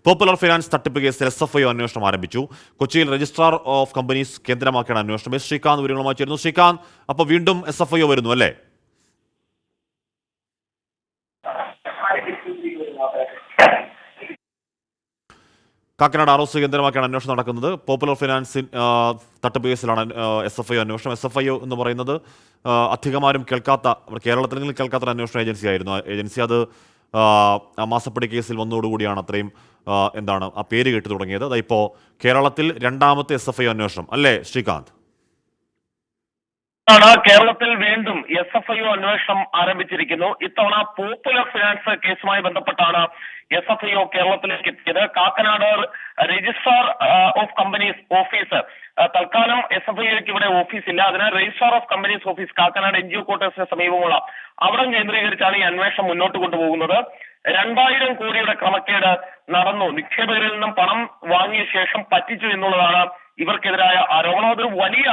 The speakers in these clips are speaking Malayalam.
പോപ്പുലർ ഫിനാൻസ് തട്ടിപ്പ് കേസിൽ SFIO അന്വേഷണം ആരംഭിച്ചു. കൊച്ചിയിൽ രജിസ്ട്രാർ ഓഫ് കമ്പനീസ് കേന്ദ്രമാക്കിയാണ് അന്വേഷണം. ശ്രീകാന്ത് വിവരങ്ങളുമായി ചേരുന്നു. ശ്രീകാന്ത്, അപ്പോൾ വീണ്ടും SFIO വരുന്നു അല്ലേ? കാക്കനാട് ROC കേന്ദ്രമാക്കിയാണ് അന്വേഷണം നടക്കുന്നത്. പോപ്പുലർ ഫിനാൻസ് തട്ടിപ്പ് കേസിലാണ് SFIO അന്വേഷണം. SFIO എന്ന് പറയുന്നത് അധികമാരും കേൾക്കാത്ത, കേരളത്തിൽ കേൾക്കാത്ത ഒരു അന്വേഷണ ഏജൻസിയായിരുന്നു. ഏജൻസി അത് മാസപ്പടി കേസിൽ വന്നതോടുകൂടിയാണ് അത്രയും ആ പേര് കേട്ടു തുടങ്ങിയത്. ഇപ്പോൾ കേരളത്തിൽ രണ്ടാമത്തെ SFIO അന്വേഷണം അല്ലേ ശ്രീകാന്ത്? കേരളത്തിൽ വീണ്ടും SFIO അന്വേഷണം ആരംഭിച്ചിരിക്കുന്നു. ഇത്തവണ പോപ്പുലർ ഫിനാൻസ് കേസുമായി ബന്ധപ്പെട്ടാണ് SFIO കേരളത്തിലേക്ക് എത്തിയത്. Kakkanad registrar of companies office, തൽക്കാലം SFIOക്ക് ഇവിടെ ഓഫീസില്ല, അതിനാൽ registrar of companies office Kakkanad NGO ക്വാർട്ടേഴ്സിന് സമീപമുള്ള അവിടം കേന്ദ്രീകരിച്ചാണ് ഈ അന്വേഷണം മുന്നോട്ട് കൊണ്ടുപോകുന്നത്. 2000 കോടിയുടെ ക്രമക്കേട് നടന്നു, നിക്ഷേപകരിൽ നിന്നും പണം വാങ്ങിയ ശേഷം പറ്റിച്ചു എന്നുള്ളതാണ് ഇവർക്കെതിരായ ആരോപണം. അതൊരു വലിയ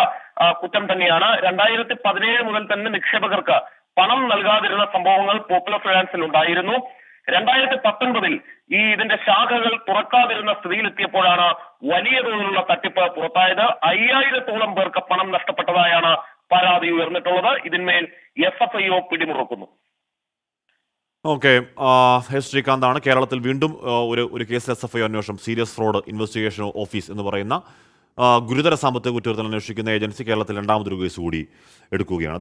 കുറ്റം തന്നെയാണ്. 2017 മുതൽ തന്നെ നിക്ഷേപകർക്ക് പണം നൽകാതിരുന്ന സംഭവങ്ങൾ പോപ്പുലർ ഫിനാൻസിൽ ഉണ്ടായിരുന്നു. 2019 ഇതിന്റെ ശാഖകൾ തുറക്കാതിരുന്ന സ്ഥിതിയിലെത്തിയപ്പോഴാണ് വലിയ തോതിലുള്ള തട്ടിപ്പ് പുറത്തായത്. 5000-ഓളം പേർക്ക് പണം നഷ്ടപ്പെട്ടതായാണ് പരാതി ഉയർന്നിട്ടുള്ളത്. ഇതിന്മേൽ SFIO പിടിമുറുക്കുന്നു. ഓക്കെ, ശ്രീകാന്താണ്. കേരളത്തിൽ വീണ്ടും ഒരു കേസിൽ SFIO അന്വേഷണം, സീരിയസ് ഫ്രോഡ് ഇൻവെസ്റ്റിഗേഷൻ ഓഫീസ് എന്ന് പറയുന്ന ഗുരുതര സാമ്പത്തിക കുറ്റകൃത്യങ്ങൾ അന്വേഷിക്കുന്ന ഏജൻസി കേരളത്തിൽ രണ്ടാമതൊരു കേസ് കൂടി എടുക്കുകയാണ്.